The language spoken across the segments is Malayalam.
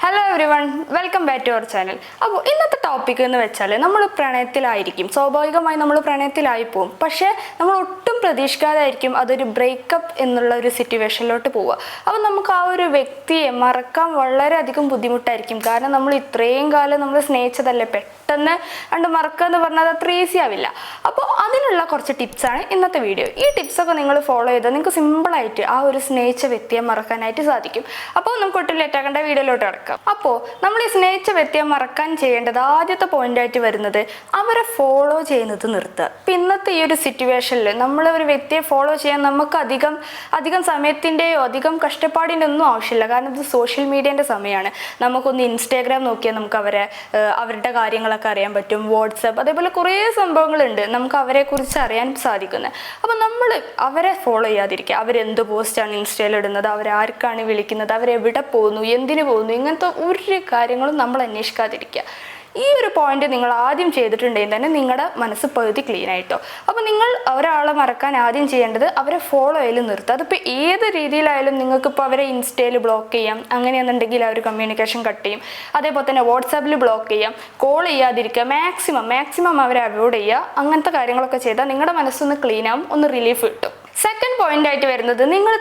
Hello everyone, welcome back to our channel. അപ്പോൾ ഇന്നത്തെ ടോപ്പിക് എന്ന് വെച്ചാൽ നമ്മൾ പ്രണയത്തിലായിരിക്കും. സ്വാഭാവികമായി നമ്മൾ പ്രണയത്തിലായി പോകും. പക്ഷേ നമ്മൾ ഒട്ടും പ്രതീക്ഷിക്കാതായിരിക്കും അതൊരു ബ്രേക്കപ്പ് എന്നുള്ള ഒരു സിറ്റുവേഷനിലോട്ട് പോവുക. അപ്പോൾ നമുക്ക് ആ ഒരു വ്യക്തിയെ മറക്കാൻ വളരെയധികം ബുദ്ധിമുട്ടായിരിക്കും. കാരണം നമ്മൾ ഇത്രയും കാലം നമ്മൾ സ്നേഹിച്ചതല്ലേ, പെട്ടെന്ന് കണ്ട് മറക്കുക എന്ന് പറഞ്ഞാൽ അത് അത്ര ഈസി ആവില്ല. അപ്പോൾ അതിനുള്ള കുറച്ച് ടിപ്സാണ് ഇന്നത്തെ വീഡിയോ. ഈ ടിപ്സൊക്കെ നിങ്ങൾ ഫോളോ ചെയ്താൽ നിങ്ങൾക്ക് സിമ്പിളായിട്ട് ആ ഒരു സ്നേഹിച്ച വ്യക്തിയെ മറക്കാനായിട്ട് സാധിക്കും. അപ്പോൾ നമുക്ക് ഒട്ടും ലേറ്റാക്കേണ്ട വീഡിയോയിലോട്ട് കിടക്കാം. അപ്പോൾ നമ്മൾ ഈ സ്നേഹിച്ച വ്യക്തിയെ മറക്കാൻ ചെയ്യേണ്ടത് ആദ്യത്തെ പോയിന്റായിട്ട് വരുന്നത് അവരെ ഫോളോ ചെയ്യുന്നത് നിർത്തുക. ഇപ്പം ഇന്നത്തെ ഈ ഒരു സിറ്റുവേഷനിൽ നമ്മൾ ഒരു വ്യക്തിയെ ഫോളോ ചെയ്യാൻ നമുക്ക് അധികം സമയത്തിൻ്റെയോ അധികം കഷ്ടപ്പാടിൻ്റെ ഒന്നും ആവശ്യമില്ല. കാരണം ഇത് സോഷ്യൽ മീഡിയേൻ്റെ സമയമാണ്. നമുക്കൊന്ന് ഇൻസ്റ്റാഗ്രാം നോക്കിയാൽ നമുക്ക് അവരുടെ കാര്യങ്ങളൊക്കെ അറിയാൻ പറ്റും. വാട്സപ്പ്, അതേപോലെ കുറേ സംഭവങ്ങളുണ്ട് നമുക്ക് അവരെക്കുറിച്ച് അറിയാൻ സാധിക്കുന്നത്. അപ്പോൾ നമ്മൾ അവരെ ഫോളോ ചെയ്യാതിരിക്കുക. അവരെന്ത് പോസ്റ്റാണ് ഇൻസ്റ്റയിൽ ഇടുന്നത്, അവരാർക്കാണ് വിളിക്കുന്നത്, അവരെവിടെ പോകുന്നു, എന്തിനു പോകുന്നു, ഇങ്ങനത്തെ ഒരു കാര്യങ്ങളും നമ്മൾ അന്വേഷിക്കാതിരിക്കുക. ഈ ഒരു പോയിന്റ് നിങ്ങൾ ആദ്യം ചെയ്തിട്ടുണ്ടെങ്കിൽ തന്നെ നിങ്ങളുടെ മനസ്സ് പകുതി ക്ലീൻ ആയിട്ടോ. അപ്പോൾ നിങ്ങൾ ഒരാളെ മറക്കാൻ ആദ്യം ചെയ്യേണ്ടത് അവരെ ഫോളോ ചെയ്യൽ നിർത്തുക. അതിപ്പോൾ ഏത് രീതിയിലായാലും നിങ്ങൾക്കിപ്പോൾ അവരെ ഇൻസ്റ്റയിൽ ബ്ലോക്ക് ചെയ്യാം, അങ്ങനെയാണെന്നുണ്ടെങ്കിൽ അവർ കമ്മ്യൂണിക്കേഷൻ കട്ട് ചെയ്യും. അതേപോലെ തന്നെ വാട്സാപ്പിൽ ബ്ലോക്ക് ചെയ്യാം, കോൾ ചെയ്യാതിരിക്കുക, മാക്സിമം അവരെ അവോയ്ഡ് ചെയ്യുക. അങ്ങനത്തെ കാര്യങ്ങളൊക്കെ ചെയ്താൽ നിങ്ങളുടെ മനസ്സൊന്ന് ക്ലീൻ ആവും, ഒന്ന് റിലീഫ് കിട്ടും. സെക്കൻഡ് പോയിന്റ് ആയിട്ട് വരുന്നത് നിങ്ങൾ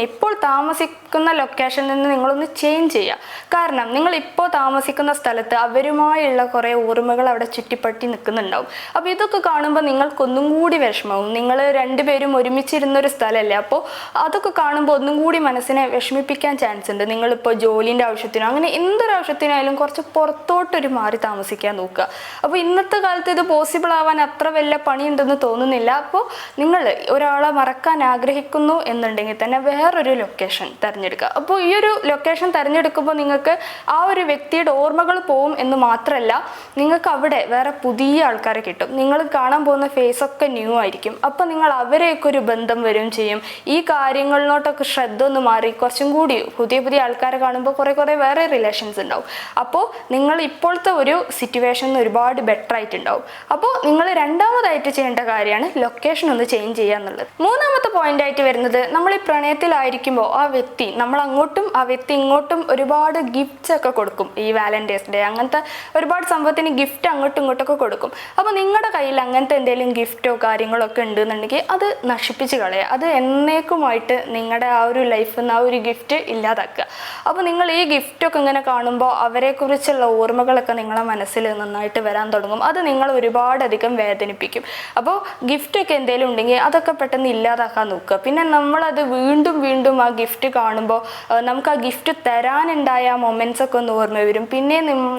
ഇപ്പോൾ താമസിക്കുന്ന ലൊക്കേഷനിൽ നിന്ന് നിങ്ങളൊന്ന് ചേഞ്ച് ചെയ്യുക. കാരണം നിങ്ങൾ ഇപ്പോൾ താമസിക്കുന്ന സ്ഥലത്ത് അവരുമായുള്ള കുറേ ഓർമ്മകൾ അവിടെ ചുറ്റിപ്പറ്റി നിൽക്കുന്നുണ്ടാവും. അപ്പോൾ ഇതൊക്കെ കാണുമ്പോൾ നിങ്ങൾക്കൊന്നും കൂടി വിഷമവും. നിങ്ങൾ രണ്ടുപേരും ഒരുമിച്ചിരുന്നൊരു സ്ഥലമല്ലേ, അപ്പോൾ അതൊക്കെ കാണുമ്പോൾ ഒന്നും കൂടി മനസ്സിനെ വിഷമിപ്പിക്കാൻ ചാൻസ് ഉണ്ട്. നിങ്ങളിപ്പോൾ ജോലിൻ്റെ ആവശ്യത്തിനോ അങ്ങനെ എന്തൊരു ആവശ്യത്തിനായാലും കുറച്ച് പുറത്തോട്ടൊരു മാറി താമസിക്കാൻ നോക്കുക. അപ്പോൾ ഇന്നത്തെ കാലത്ത് ഇത് പോസിബിൾ ആവാൻ അത്ര വലിയ പണിയുണ്ടെന്ന് തോന്നുന്നില്ല. അപ്പോൾ നിങ്ങൾ ഒരാളെ മറക്കാൻ ആഗ്രഹിക്കുന്നു എന്നുണ്ടെങ്കിൽ തന്നെ വേറൊരു ലൊക്കേഷൻ തിരഞ്ഞെടുക്കുക. അപ്പോൾ ഈ ഒരു ലൊക്കേഷൻ തിരഞ്ഞെടുക്കുമ്പോൾ നിങ്ങൾക്ക് ആ ഒരു വ്യക്തിയുടെ ഓർമ്മകൾ പോവും എന്ന് മാത്രമല്ല, നിങ്ങൾക്ക് അവിടെ വേറെ പുതിയ ആൾക്കാരെ കിട്ടും. നിങ്ങൾ കാണാൻ പോകുന്ന ഫേസൊക്കെ ന്യൂ ആയിരിക്കും. അപ്പോൾ നിങ്ങൾ അവരെയൊക്കെ ഒരു ബന്ധം വരും ചെയ്യും. ഈ കാര്യങ്ങളിലോട്ടൊക്കെ ശ്രദ്ധ ഒന്ന് മാറി കുറച്ചും കൂടി പുതിയ ആൾക്കാരെ കാണുമ്പോൾ കുറേ വേറെ റിലേഷൻസ് ഉണ്ടാവും. അപ്പോൾ നിങ്ങൾ ഇപ്പോഴത്തെ ഒരു സിറ്റുവേഷൻ ഒരുപാട് ബെറ്റർ ആയിട്ടുണ്ടാവും. അപ്പോൾ നിങ്ങൾ രണ്ടാമതായിട്ട് ചെയ്യേണ്ട കാര്യമാണ് ലൊക്കേഷൻ ഒന്ന് ചേഞ്ച് ചെയ്യുക എന്നുള്ളത്. മൂന്നാമത്തെ പോയിന്റ് ആയിട്ട് വരുന്നത് നമ്മൾ ഈ പ്രണയത്തിലായിരിക്കുമ്പോൾ ആ വ്യക്തി നമ്മൾ അങ്ങോട്ടും ആ വ്യക്തി ഇങ്ങോട്ടും ഒരുപാട് ഗിഫ്റ്റ്സ് ഒക്കെ കൊടുക്കും. ഈ വാലന്റൈൻസ് ഡേ അങ്ങനത്തെ ഒരുപാട് സംഭവത്തിന് ഗിഫ്റ്റ് അങ്ങോട്ടും ഇങ്ങോട്ടൊക്കെ കൊടുക്കും. അപ്പോൾ നിങ്ങളുടെ കയ്യിൽ അങ്ങനത്തെ എന്തെങ്കിലും ഗിഫ്റ്റോ കാര്യങ്ങളോ ഒക്കെ ഉണ്ടെന്നുണ്ടെങ്കിൽ അത് നശിപ്പിച്ച് കളയുക. അത് എന്നേക്കുമായിട്ട് നിങ്ങളുടെ ആ ഒരു ലൈഫിൽ നിന്ന് ആ ഒരു ഗിഫ്റ്റ് ഇല്ലാതാക്കുക. അപ്പോൾ നിങ്ങൾ ഈ ഗിഫ്റ്റൊക്കെ ഇങ്ങനെ കാണുമ്പോൾ അവരെക്കുറിച്ചുള്ള ഓർമ്മകളൊക്കെ നിങ്ങളെ മനസ്സിൽ നന്നായിട്ട് വരാൻ തുടങ്ങും. അത് നിങ്ങൾ ഒരുപാടധികം വേദനിപ്പിക്കും. അപ്പോൾ ഗിഫ്റ്റൊക്കെ എന്തെങ്കിലും ഉണ്ടെങ്കിൽ അതൊക്കെ പെട്ടെന്ന് ഇല്ലാതാക്കാൻ നോക്കുക. പിന്നെ നമ്മളത് വീണ്ടും ആ ഗിഫ്റ്റ് കാണുമ്പോൾ നമുക്ക് ആ ഗിഫ്റ്റ് തരാനുണ്ടായ ആ മൊമെന്റ്സ് ഒക്കെ ഒന്ന് ഓർമ്മ വരും. പിന്നെ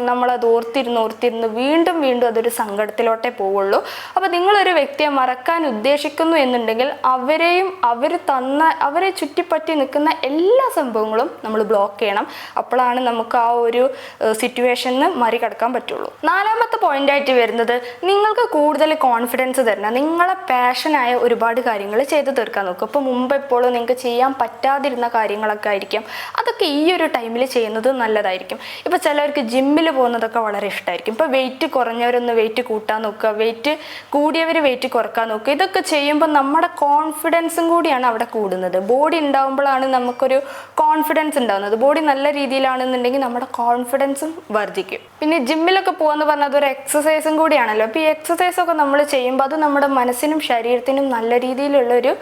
നമ്മളത് ഓർത്തിരുന്ന് വീണ്ടും അതൊരു സങ്കടത്തിലോട്ടേ പോവുള്ളൂ. അപ്പോൾ നിങ്ങളൊരു വ്യക്തിയെ മറക്കാൻ ഉദ്ദേശിക്കുന്നു എന്നുണ്ടെങ്കിൽ അവരെ ചുറ്റിപ്പറ്റി നിൽക്കുന്ന എല്ലാ സംഭവങ്ങളും നമ്മൾ ബ്ലോക്ക് ചെയ്യണം. അപ്പോഴാണ് നമുക്ക് ആ ഒരു സിറ്റുവേഷന് മറികടക്കാൻ പറ്റുള്ളൂ. നാലാമത്തെ പോയിന്റ് ആയിട്ട് വരുന്നത് നിങ്ങൾക്ക് കൂടുതൽ കോൺഫിഡൻസ് തരണം. നിങ്ങളെ പാഷനായ ഒരുപാട് കാര്യങ്ങൾ ചെയ്ത് തീർക്കാൻ നോക്കും. ഇപ്പോൾ മുമ്പ് എപ്പോഴും നിങ്ങൾക്ക് ചെയ്യാൻ പറ്റാതിരുന്ന കാര്യങ്ങളൊക്കെ ആയിരിക്കും. അതൊക്കെ ഈ ഒരു ടൈമിൽ ചെയ്യുന്നത് നല്ലതായിരിക്കും. ഇപ്പോൾ ചിലർക്ക് ജിമ്മിൽ പോകുന്നതൊക്കെ വളരെ ഇഷ്ടമായിരിക്കും. ഇപ്പോൾ വെയിറ്റ് കുറഞ്ഞവരൊന്ന് വെയിറ്റ് കൂട്ടാൻ നോക്കുക, വെയിറ്റ് കൂടിയവർ വെയിറ്റ് കുറക്കാൻ നോക്കുക. ഇതൊക്കെ ചെയ്യുമ്പോൾ നമ്മുടെ കോൺഫിഡൻസും കൂടിയാണ് അവിടെ കൂടുന്നത്. ബോഡി ഉണ്ടാകുമ്പോഴാണ് നമുക്കൊരു കോൺഫിഡൻസ് ഉണ്ടാകുന്നത്. ബോഡി നല്ല രീതിയിലാണെന്നുണ്ടെങ്കിൽ നമ്മുടെ കോൺഫിഡൻസും വർദ്ധിക്കും. പിന്നെ ജിമ്മിലൊക്കെ പോകുമെന്ന് പറഞ്ഞാൽ അതൊരു എക്സസൈസും കൂടിയാണല്ലോ. അപ്പോൾ ഈ എക്സസൈസൊക്കെ നമ്മൾ ചെയ്യുമ്പോൾ അത് നമ്മുടെ മനസ്സിനും ശരീരത്തിനും നല്ല രീതിയിലുള്ളൊരു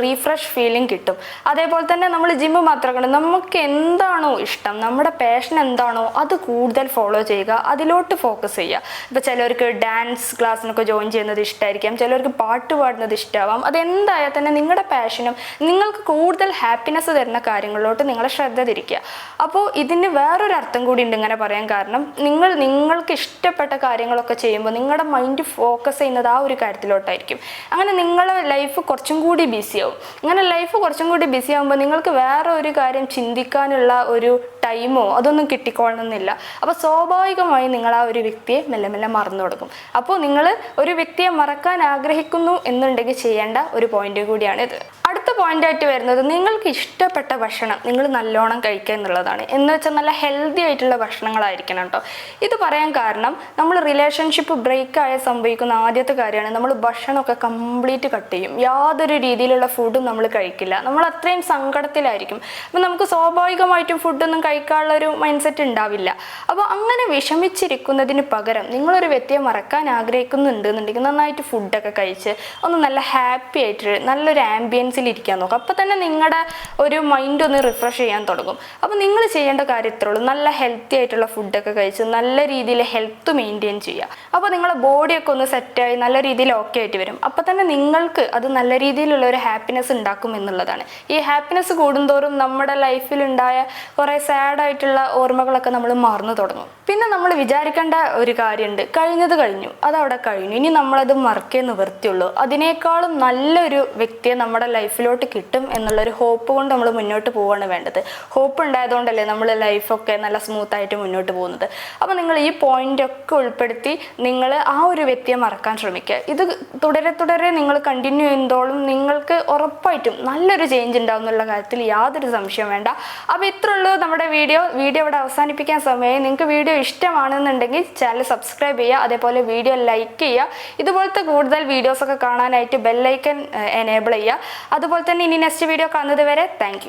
റീഫ്രഷ് ഫീലിംഗ് കിട്ടും. അതേപോലെ തന്നെ നമ്മൾ ജിമ്മ് മാത്രമാണ്, നമുക്ക് എന്താണോ ഇഷ്ടം, നമ്മുടെ പാഷൻ എന്താണോ അത് കൂടുതൽ ഫോളോ ചെയ്യുക, അതിലോട്ട് ഫോക്കസ് ചെയ്യുക. ഇപ്പോൾ ചിലർക്ക് ഡാൻസ് ക്ലാസ്സിനൊക്കെ ജോയിൻ ചെയ്യുന്നത് ഇഷ്ടമായിരിക്കാം, ചിലർക്ക് പാട്ട് പാടുന്നത് ഇഷ്ടമാവാം. അതെന്തായാൽ തന്നെ നിങ്ങളുടെ പാഷനും നിങ്ങൾക്ക് കൂടുതൽ ഹാപ്പിനെസ് തരുന്ന കാര്യങ്ങളിലോട്ട് നിങ്ങളെ ശ്രദ്ധ തിരിക്കുക. അപ്പോൾ ഇതിന് വേറൊരു അർത്ഥം കൂടി ഉണ്ട് ഇങ്ങനെ പറയാൻ കാരണം, നിങ്ങൾക്ക് ഇഷ്ടപ്പെട്ട കാര്യങ്ങളൊക്കെ ചെയ്യുമ്പോൾ നിങ്ങളുടെ മൈൻഡ് ഫോക്കസ് ചെയ്യുന്നത് ആ ഒരു കാര്യത്തിലോട്ടായിരിക്കും. അങ്ങനെ നിങ്ങളുടെ ലൈഫ് കുറച്ചും കൂടി ബിസിയാവും. അങ്ങനെ ലൈഫ് കുറച്ചും കൂടി ബിസി ആകുമ്പോൾ നിങ്ങൾക്ക് വേറെ ഒരു കാര്യം ചിന്തിക്കാനുള്ള ഒരു ടൈമോ അതൊന്നും കിട്ടിക്കൊള്ളണമെന്നില്ല. അപ്പോൾ സ്വാഭാവികമായി നിങ്ങൾ ആ ഒരു വ്യക്തിയെ മെല്ലെ മറന്നു കൊടുക്കും. അപ്പോൾ നിങ്ങൾ ഒരു വ്യക്തിയെ മറക്കാൻ ആഗ്രഹിക്കുന്നു എന്നുണ്ടെങ്കിൽ ചെയ്യേണ്ട ഒരു പോയിന്റ് കൂടിയാണിത്. അടുത്ത പോയിന്റായിട്ട് വരുന്നത് നിങ്ങൾക്ക് ഇഷ്ടപ്പെട്ട ഭക്ഷണം നിങ്ങൾ നല്ലോണം കഴിക്കുക എന്നുള്ളതാണ്. എന്ന് വെച്ചാൽ നല്ല ഹെൽത്തി ആയിട്ടുള്ള ഭക്ഷണങ്ങളായിരിക്കണം കേട്ടോ. ഇത് പറയാൻ കാരണം നമ്മൾ റിലേഷൻഷിപ്പ് ബ്രേക്കായ സംഭവിക്കുന്ന ആദ്യത്തെ കാര്യമാണ് നമ്മൾ ഭക്ഷണമൊക്കെ കംപ്ലീറ്റ് കട്ട് ചെയ്യും. യാതൊരു രീതിയിലുള്ള ഫുഡും നമ്മൾ കഴിക്കില്ല. നമ്മൾ അത്രയും സങ്കടത്തിലായിരിക്കും. അപ്പം നമുക്ക് സ്വാഭാവികമായിട്ടും ഫുഡൊന്നും കഴിക്കാനുള്ള ഒരു മൈൻഡ് സെറ്റ് ഉണ്ടാവില്ല. അപ്പോൾ അങ്ങനെ വിഷമിച്ചിരിക്കുന്നതിന് പകരം നിങ്ങളൊരു വ്യക്തിയെ മറക്കാൻ ആഗ്രഹിക്കുന്നുണ്ട് എന്നുണ്ടെങ്കിൽ നന്നായിട്ട് ഫുഡൊക്കെ കഴിച്ച് ഒന്ന് നല്ല ഹാപ്പി ആയിട്ട് നല്ലൊരു ആംബിയൻസിൽ ഇരിക്കാൻ നോക്കുക. അപ്പോൾ തന്നെ നിങ്ങളുടെ ഒരു മൈൻഡ് ഒന്ന് റിഫ്രഷ് ചെയ്യാൻ തുടങ്ങും. അപ്പോൾ നിങ്ങൾ ചെയ്യേണ്ട കാര്യം ഇത്രേ ഉള്ളൂ, നല്ല ഹെൽത്തി ആയിട്ടുള്ള ഫുഡൊക്കെ കഴിച്ച് നല്ല രീതിയിൽ ഹെൽത്ത് മെയിൻറ്റെയിൻ ചെയ്യുക. അപ്പോൾ നിങ്ങളുടെ ബോഡിയൊക്കെ ഒന്ന് സെറ്റായി നല്ല രീതിയിൽ ഓക്കെ ആയിട്ട് വരും. അപ്പോൾ തന്നെ നിങ്ങൾക്ക് അത് നല്ല രീതിയിലുള്ള ഒരു ഹാപ്പിനെസ് ഉണ്ടാക്കും എന്നുള്ളതാണ്. ഈ ഹാപ്പിനെസ് കൂടുന്തോറും നമ്മുടെ ലൈഫിലുണ്ടായ കുറേ സാഡായിട്ടുള്ള ഓർമ്മകളൊക്കെ നമ്മൾ മറന്നു തുടങ്ങും. പിന്നെ നമ്മൾ വിചാരിക്കേണ്ട ഒരു കാര്യമുണ്ട്, കഴിഞ്ഞത് കഴിഞ്ഞു, അതവിടെ കഴിഞ്ഞു, ഇനി നമ്മളത് മറക്കേ നിവൃത്തിയുള്ളൂ. അതിനേക്കാളും നല്ലൊരു വ്യക്തിയെ നമ്മുടെ ലൈഫിലോട്ട് കിട്ടും എന്നുള്ളൊരു ഹോപ്പ് കൊണ്ട് നമ്മൾ മുന്നോട്ട് പോവുകയാണ് വേണ്ടത്. ഹോപ്പ് ഉണ്ടായതുകൊണ്ടല്ലേ നമ്മൾ ലൈഫൊക്കെ നല്ല സ്മൂത്തായിട്ട് മുന്നോട്ട് പോകുന്നത്. അപ്പോൾ നിങ്ങൾ ഈ പോയിൻ്റൊക്കെ ഉൾപ്പെടുത്തി നിങ്ങൾ ആ ഒരു വ്യക്തിയെ മറക്കാൻ ശ്രമിക്കുക. ഇത് തുടരെ നിങ്ങൾ കണ്ടിന്യൂ ചെയ്യുന്നതോളം നിങ്ങൾക്ക് ഉറപ്പായിട്ടും നല്ലൊരു ചേഞ്ച് ഉണ്ടാവും എന്നുള്ള കാര്യത്തിൽ യാതൊരു സംശയം വേണ്ട. അപ്പോൾ ഇത്രേ ഉള്ളൂ നമ്മുടെ വീഡിയോ ഇവിടെ അവസാനിപ്പിക്കാൻ സമയം. നിങ്ങൾക്ക് വീഡിയോ ഇഷ്ടമാണെന്നുണ്ടെങ്കിൽ ചാനൽ സബ്സ്ക്രൈബ് ചെയ്യുക, അതേപോലെ വീഡിയോ ലൈക്ക് ചെയ്യുക. ഇതുപോലത്തെ കൂടുതൽ വീഡിയോസൊക്കെ കാണാനായിട്ട് ബെല്ലൈക്കൻ എനേബിൾ ചെയ്യുക. അതുപോലെ തന്നെ ഇനി നെക്സ്റ്റ് വീഡിയോ കാണുന്നത് വരെ താങ്ക് യു.